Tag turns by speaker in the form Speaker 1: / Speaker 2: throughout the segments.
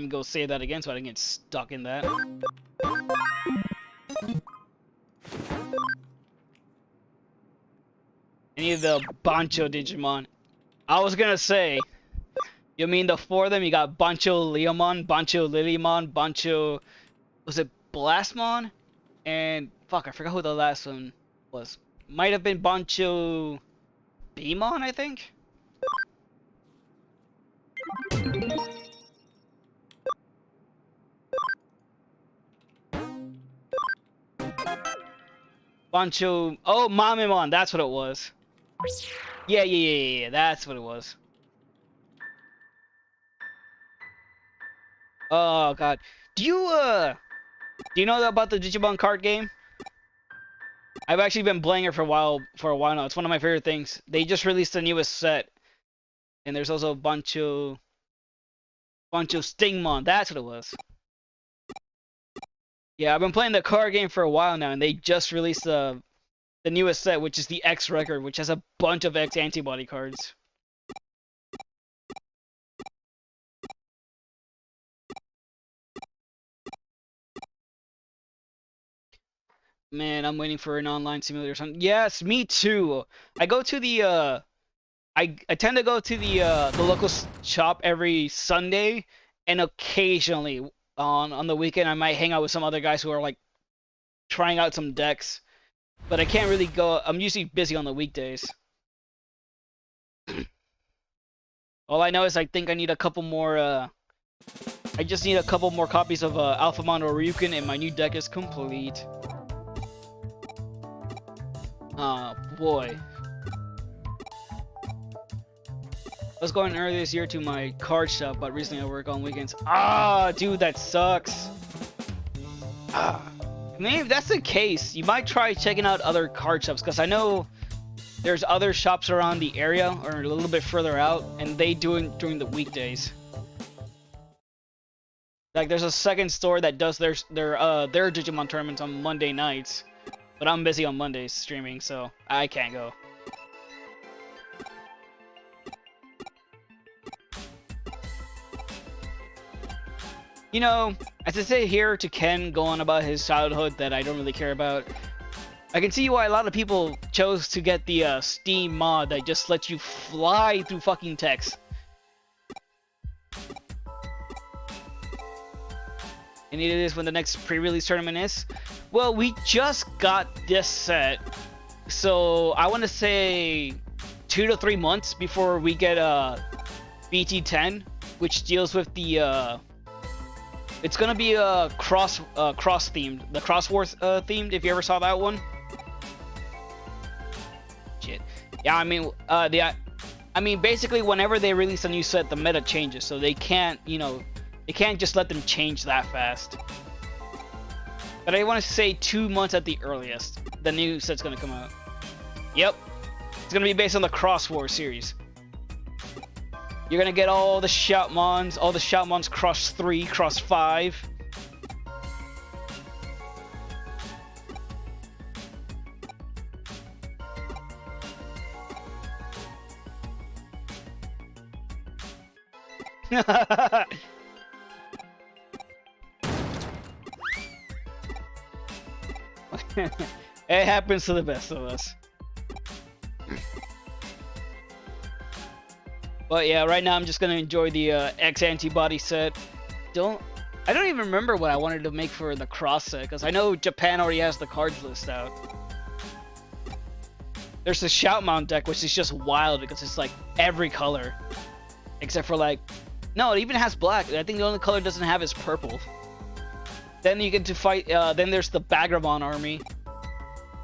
Speaker 1: me go save that again so I didn't get stuck in that. I need the Bancho Digimon. I was gonna say, you mean the four of them? You got Bancho Leomon, Bancho Lilymon, Bancho... Was it Blastmon? And... Fuck, I forgot who the last one was. Might have been Bancho... Beamon, I think? Bancho... Oh, Mamimon, that's what it was. Yeah, that's what it was. Oh, God. Do you know about the Digimon card game? I've actually been playing it for a while now. It's one of my favorite things. They just released the newest set. And there's also Bancho Stingmon. That's what it was. Yeah, I've been playing the card game for a while now, and they just released the newest set, which is the X record, which has a bunch of X antibody cards. Man, I'm waiting for an online simulator or something. Yes, me too. I go to the I tend to go to the local shop every Sunday, and occasionally on the weekend I might hang out with some other guys who are like trying out some decks. But I can't really go. I'm usually busy on the weekdays. All I know is I think I need a couple more. I just need a couple more copies of Alphamon or Ryukin, and my new deck is complete. Oh boy. I was going earlier this year to my card shop, but recently I work on weekends. Ah, dude, that sucks. Ah. Maybe if that's the case, you might try checking out other card shops, because I know there's other shops around the area or a little bit further out, and they do it during the weekdays. Like there's a second store that does their Digimon tournaments on Monday nights, but I'm busy on Mondays streaming, so I can't go. You know, as I say here to Ken going about his childhood that I don't really care about, I can see why a lot of people chose to get the Steam mod that just lets you fly through fucking text. And it is when the next pre-release tournament is. Well, we just got this set, so I want to say 2 to 3 months before we get BT10, which deals with the it's gonna be cross themed, the Cross Wars themed. If you ever saw that one. Shit. Yeah, I mean, basically, whenever they release a new set, the meta changes, so they can't, they can't just let them change that fast. But I want to say 2 months at the earliest, the new set's gonna come out. Yep, it's gonna be based on the Cross Wars series. You're gonna get all the Shoutmons cross 3, cross 5. It happens to the best of us. But yeah, right now I'm just gonna enjoy the X antibody set. I don't even remember what I wanted to make for the cross set, because I know Japan already has the cards list out. There's the Shoutmon deck, which is just wild because it's like every color, except for like, no, it even has black. I think the only color it doesn't have is purple. Then you get to fight. Then there's the Bagramon army,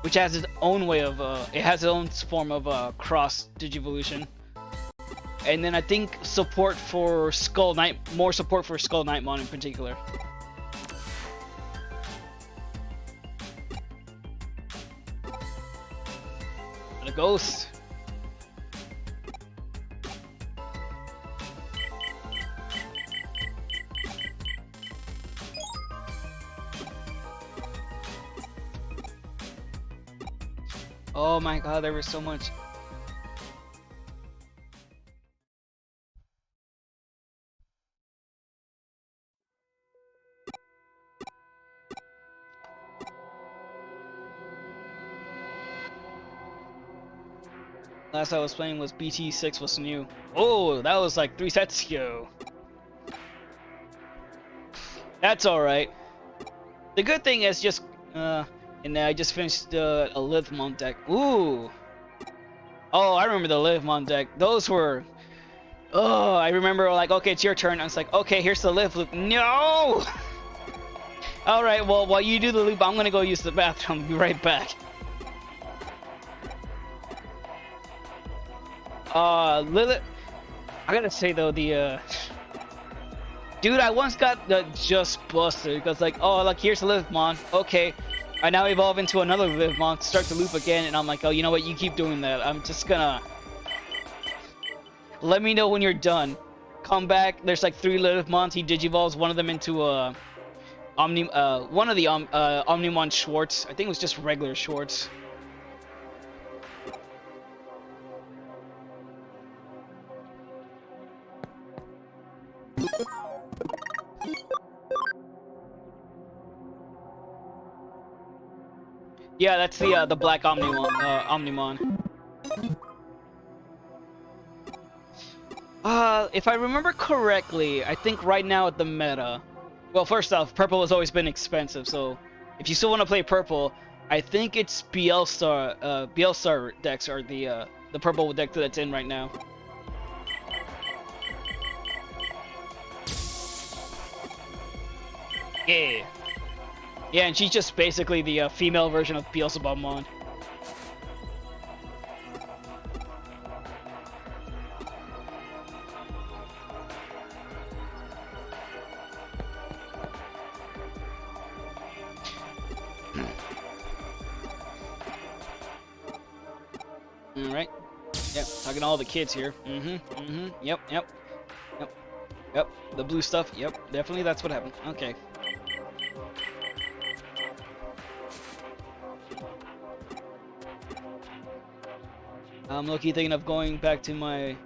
Speaker 1: which has its own way of it has its own form of cross Digivolution. And then I think support for Skull Knight, more support for Skull Knightmon in particular. But a ghost. Oh my god, there was so much. Last I was playing was BT6 was new. Oh, that was like 3 sets ago. That's alright. The good thing is just, and I just finished a Livemon deck. Ooh. Oh, I remember the Livemon deck. Those were, oh, I remember like, okay, it's your turn. I was like, okay, here's the Live loop. No! Alright, well, while you do the loop, I'm gonna go use the bathroom. I'll be right back. Lilith, I gotta say though, dude, I once got just busted because like, oh, look, here's the Livemon. Okay, I now evolve into another Livemon, start the loop again, and I'm like, oh, you know what? You keep doing that. I'm just gonna. Let me know when you're done. Come back. There's like 3 Livemons. He digivolves one of them into one of the Omnimon Schwartz. I think it was just regular Schwartz. Yeah, that's the black Omnimon. If I remember correctly, I think right now at the meta, well, first off, purple has always been expensive, so if you still want to play purple, I think it's BL-Star decks are the purple deck that's in right now. Yeah. Yeah, and she's just basically the female version of Beelzebubmon. Alright. Yep, talking to all the kids here. Yep. The blue stuff, yep, definitely that's what happened. Okay. I'm low-key thinking of going back to my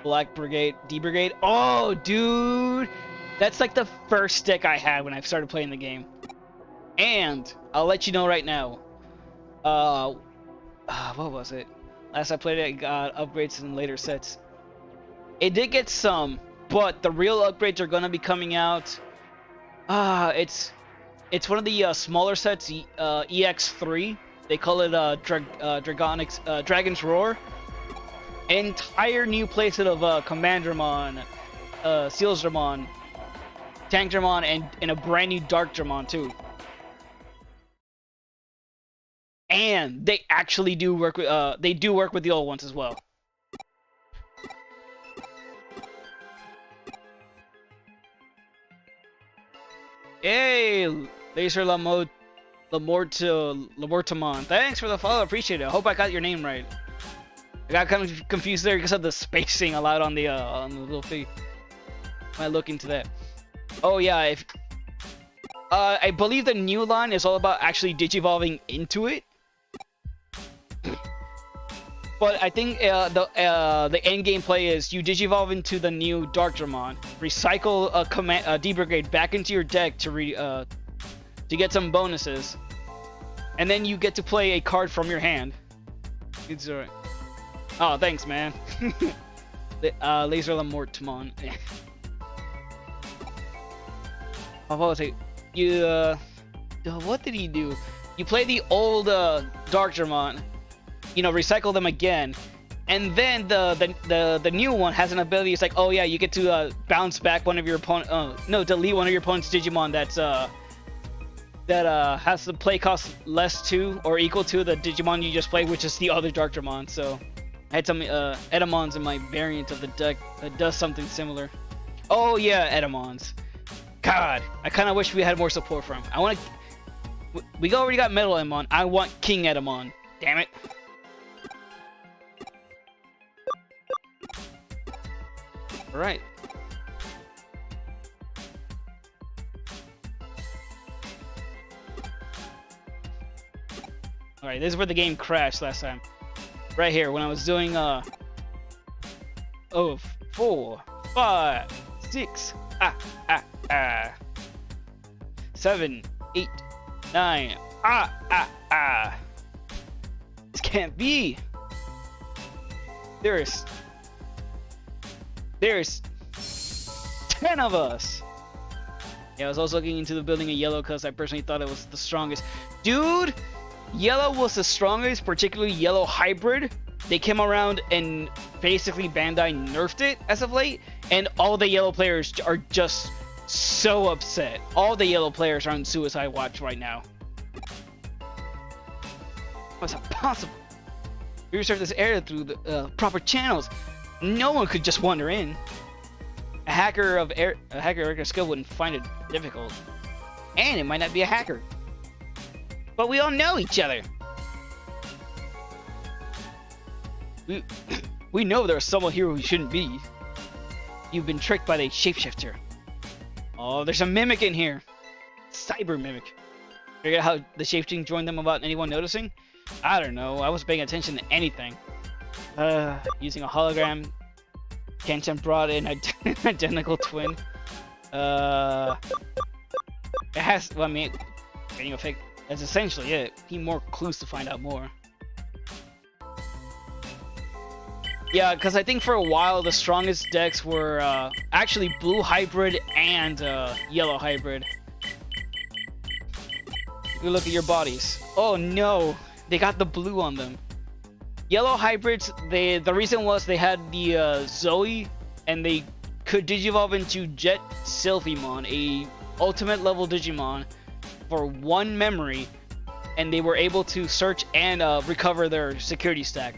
Speaker 1: Black Brigade, D Brigade. Oh, dude! That's like the first deck I had when I started playing the game. And, I'll let you know right now. What was it? Last I played it, I got upgrades in later sets. It did get some, but the real upgrades are gonna be coming out. It's one of the smaller sets, EX3. They call it Dragon's Roar. Entire new playset of Commandramon, Sealsdramon, Tankdramon, and a brand new Darkdramon too. And they actually do work with the old ones as well. Hey, Laser Lamortamon. Thanks for the follow, appreciate it. I hope I got your name right. I got kind of confused there because of the spacing allowed on the little thing. Might look into that. Oh yeah, I believe the new line is all about actually digivolving into it. But I think the end game play is you digivolve into the new Darkdramon, recycle a D Brigade back into your deck to get some bonuses, and then you get to play a card from your hand. It's alright. Oh, thanks, man. Laser Lamortamon. Oh, what was it? You what did he do? You play the old Darkdramon. You know, recycle them again, and then the new one has an ability. It's like, oh yeah, you get to bounce back one of your opponent. Delete one of your opponent's Digimon that has the play cost less to or equal to the Digimon you just played, which is the other Darkdramon. So I had some Edamons in my variant of the deck that does something similar. Oh yeah, Edamons. God, I kind of wish we had more support for him. We already got Metal Edamon. I want King Edamon. Damn it. Alright. Alright, this is where the game crashed last time. Right here, when I was doing, 4, 5, 6, 7, 8, 9, This can't be! There's 10 of us. Yeah, I was also looking into the building in yellow because I personally thought it was the strongest. Dude, yellow was the strongest, particularly yellow hybrid. They came around and basically Bandai nerfed it as of late, and all the yellow players are just so upset. All the yellow players are on suicide watch right now. How's that possible? We researched this area through the proper channels. No one could just wander in. A hacker of regular skill wouldn't find it difficult, and it might not be a hacker. But we all know each other. We know there's someone here who shouldn't be. You've been tricked by the shapeshifter. Oh, there's a mimic in here. Cyber mimic. Figure out how the shapeshifting joined them without anyone noticing? I don't know. I wasn't paying attention to anything. Using a hologram, Kenshin brought in an identical twin. It has. Well, I mean, getting a fake. That's essentially it. Need more clues to find out more. Yeah, because I think for a while the strongest decks were actually blue hybrid and yellow hybrid. You look at your bodies. Oh no, they got the blue on them. Yellow hybrids, the reason was they had the Zoe, and they could digivolve into Jet Sylphimon, a ultimate level Digimon, for 1 memory, and they were able to search and recover their security stack.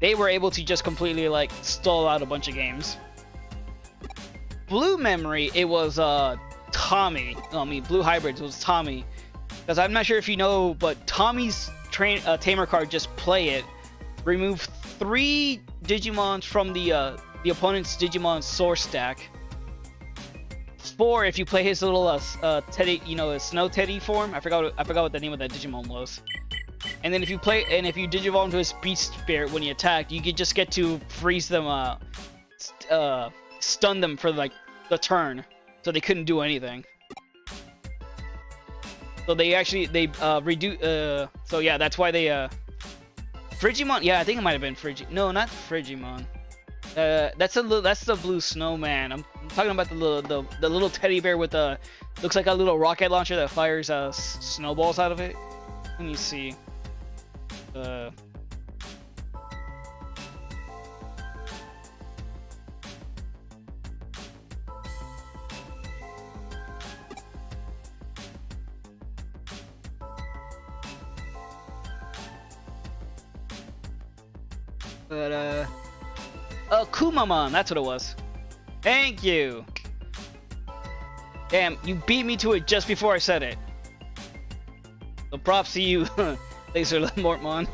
Speaker 1: They were able to just completely like stall out a bunch of games. Blue memory, it was Tommy. No, I mean blue hybrids was Tommy, because I'm not sure if you know, but Tommy's tamer card, just play it. Remove 3 Digimons from the opponent's Digimon source stack. 4 if you play his little Teddy, you know, a Snow Teddy form. I forgot what the name of that Digimon was. And then if you digivolve into his Beast Spirit when you attack, you could just get to freeze them, stun them for like the turn, so they couldn't do anything. So they redo. So yeah, that's why they Frigimon. Yeah, I think it might have been No, not Frigimon. That's the blue snowman. I'm talking about the little teddy bear with the looks like a little rocket launcher that fires snowballs out of it. Let me see. Kumamon, that's what it was. Thank you. Damn, you beat me to it just before I said it. So props to you, Laser Mortmon.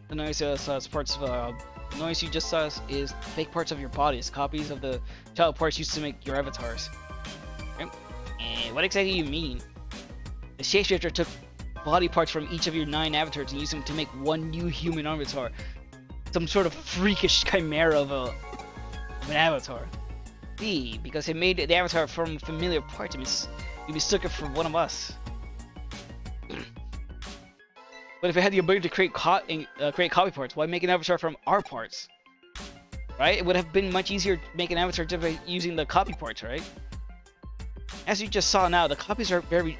Speaker 1: The noise parts of noise you just saw is fake parts of your bodies, copies of the child parts used to make your avatars. What exactly do you mean? The shapeshifter took body parts from each of your 9 avatars and used them to make 1 new human avatar. Some sort of freakish chimera of an avatar. See, because it made the avatar from familiar parts, you mistook it for one of us. But if it had the ability to create copy parts, why make an avatar from our parts? Right? It would have been much easier to make an avatar just by using the copy parts, right? As you just saw now, the copies aren't very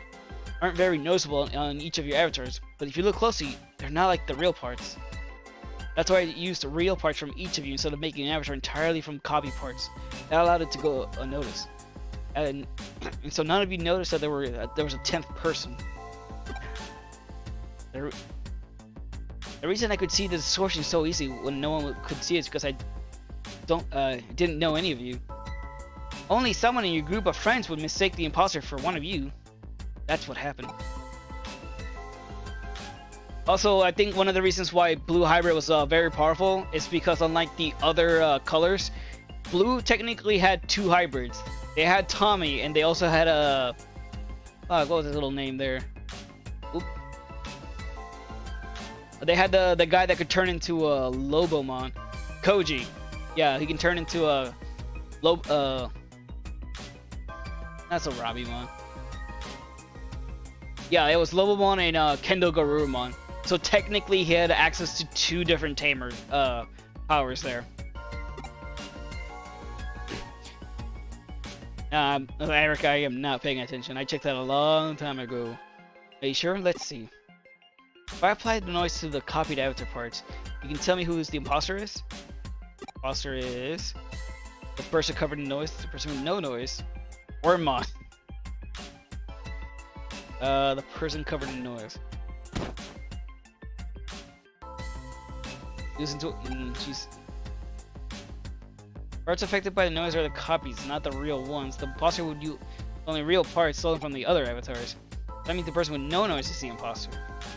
Speaker 1: noticeable on each of your avatars, but if you look closely, they're not like the real parts. That's why I used the real parts from each of you instead of making an avatar entirely from copy parts. That allowed it to go unnoticed. And so none of you noticed that there was a 10th person. The reason I could see the distortion so easily when no one could see it is because I didn't know any of you. Only someone in your group of friends would mistake the imposter for one of you. That's what happened. Also, I think one of the reasons why Blue Hybrid was very powerful is because unlike the other colors, Blue technically had 2 hybrids. They had Tommy, and they also had a... what was his little name there? Oop. They had the guy that could turn into a Lobomon. Koji. Yeah, he can turn into a... That's a Robimon. Yeah, it was Lobomon and Kendo Garurumon. So technically he had access to 2 different tamer powers there. Eric, I am not paying attention. I checked that a long time ago. Are you sure? Let's see. If I apply the noise to the copied avatar parts, you can tell me who the imposter is? Imposter is the person covered in noise, the person with no noise, or Mon. The person covered in noise. Listen to jeez. Parts affected by the noise are the copies, not the real ones. The imposter would use only real parts stolen from the other avatars. That means the person with no noise is the imposter.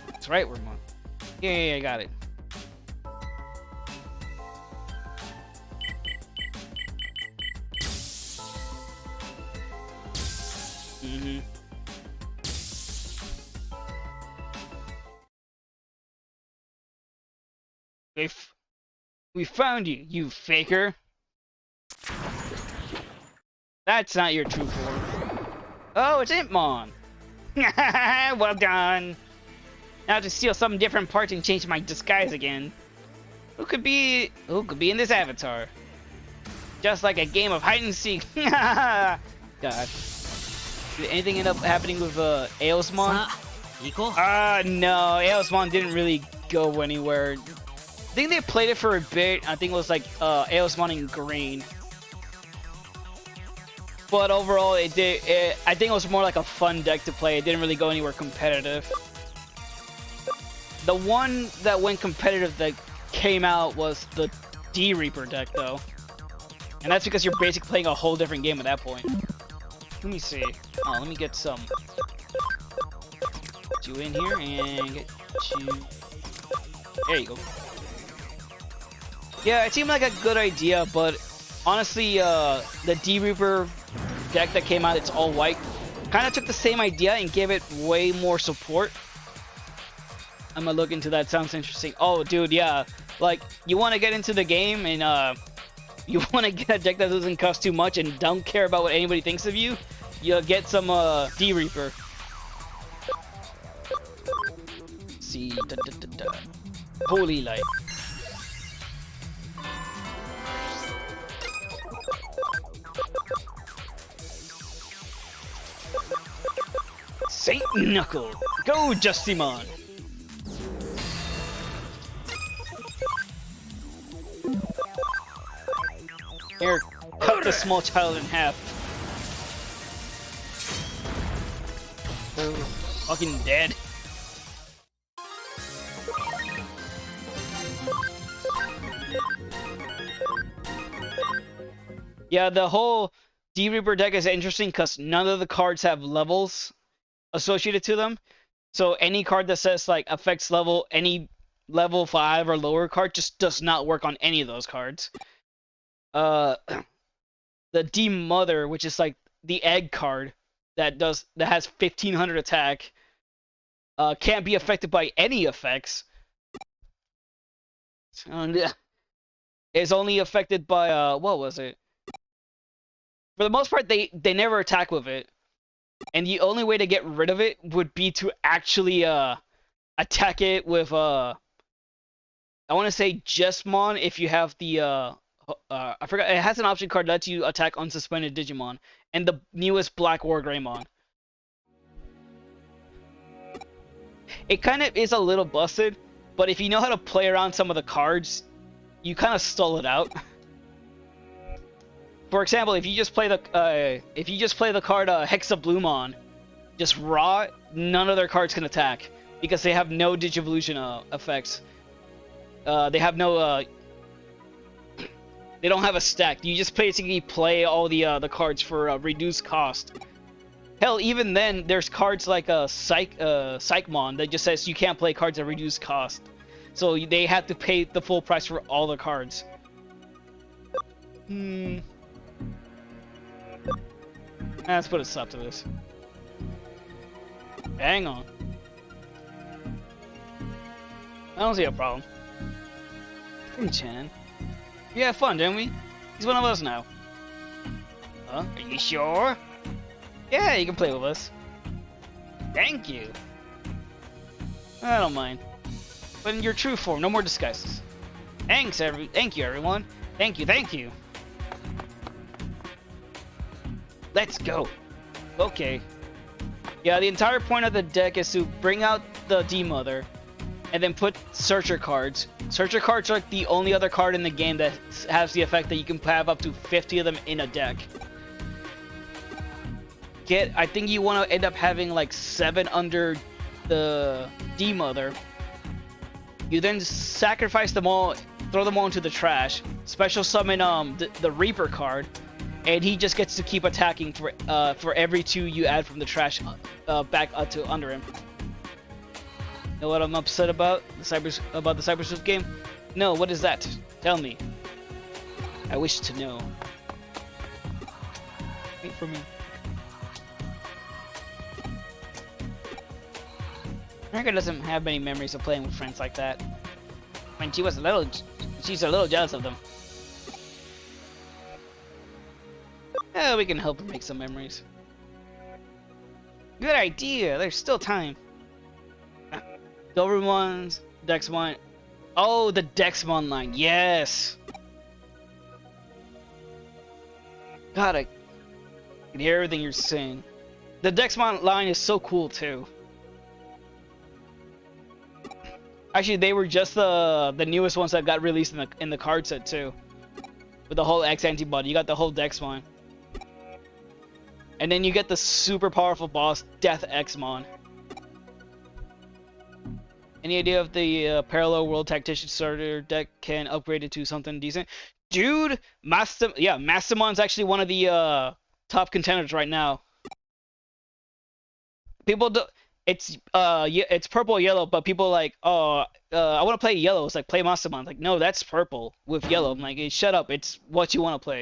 Speaker 1: That's right, Wormmon. Yeah, I got it. We found you, you faker. That's not your true form. Oh, it's Impmon. Well done. Now to steal some different parts and change my disguise again. Who could be in this avatar? Just like a game of hide and seek. God. Did anything end up happening with Aosmon? No, Aosmon didn't really go anywhere. I think they played it for a bit. I think it was like Aosmon and Green. But overall, I think it was more like a fun deck to play. It didn't really go anywhere competitive. The one that went competitive that came out was the D-Reaper deck, though. And that's because you're basically playing a whole different game at that point. Let me see. Oh, let me get some. Get you in here and get you... There you go. Yeah, it seemed like a good idea, but honestly, the D-Reaper deck that came out, it's all white, kind of took the same idea and gave it way more support. I'm gonna look into that. Sounds interesting. Oh, dude, yeah. Like, you want to get into the game and you want to get a deck that doesn't cost too much and don't care about what anybody thinks of you, you get some D-Reaper. See, Holy Light. Saint Knuckle, go Justimon! Here, cut the small child in half. Oh, fucking dead. Yeah, the whole D-Reaper deck is interesting because none of the cards have levels associated to them. So any card that says like affects level, any level 5 or lower card just does not work on any of those cards. The D-Mother, which is like the egg card that has 1500 attack, can't be affected by any effects. Is only affected by what was it? For the most part, they never attack with it. And the only way to get rid of it would be to actually attack it with I want to say Jesmon if you have the I forgot, it has an option card that lets you attack unsuspended Digimon and the newest Black War Greymon. It kind of is a little busted, but if you know how to play around some of the cards, you kind of stall it out. For example, if you just play the card Hexabloomon, just raw, none of their cards can attack because they have no Digivolution effects. They have no they don't have a stack. You just basically play all the cards for reduced cost. Hell, even then, there's cards like Psychmon that just says you can't play cards at reduced cost, so they have to pay the full price for all the cards. Let's put a stop to this. Hang on. I don't see a problem. Chan. We had fun, didn't we? He's one of us now. Huh? Are you sure? Yeah, you can play with us. Thank you. I don't mind. but in your true form. No more disguises. Thank you, everyone. Thank you. Let's go. Okay. Yeah, the entire point of the deck is to bring out the D-Mother, and then put Searcher cards. Searcher cards are like the only other card in the game that has the effect that you can have up to 50 of them in a deck. I think you want to end up having like 7 under the D-Mother. You then sacrifice them all, throw them all into the trash, special summon the Reaper card, and he just gets to keep attacking for every 2 you add from the trash back up to under him. Know what I'm upset about? The Cyberswift game? No, what is that? Tell me. I wish to know. Wait for me. America doesn't have many memories of playing with friends like that. I mean, she's a little jealous of them. Oh, we can help her make some memories. Good idea. There's still time. Silvermons, Dexmon. Oh, the Dexmon line. Yes. God, I can hear everything you're saying. The Dexmon line is so cool too. Actually, they were just the newest ones that got released in the card set too. With the whole X antibody, you got the whole Dexmon. And then you get the super powerful boss, Death Xmon. Any idea if the Parallel World Tactician starter deck can upgrade it to something decent? Dude, Mastimon's actually one of the top contenders right now. People do, it's purple yellow, but people like, oh, I want to play yellow. It's like, play Mastamon. Like, no, that's purple with yellow. I'm like, hey, shut up. It's what you want to play.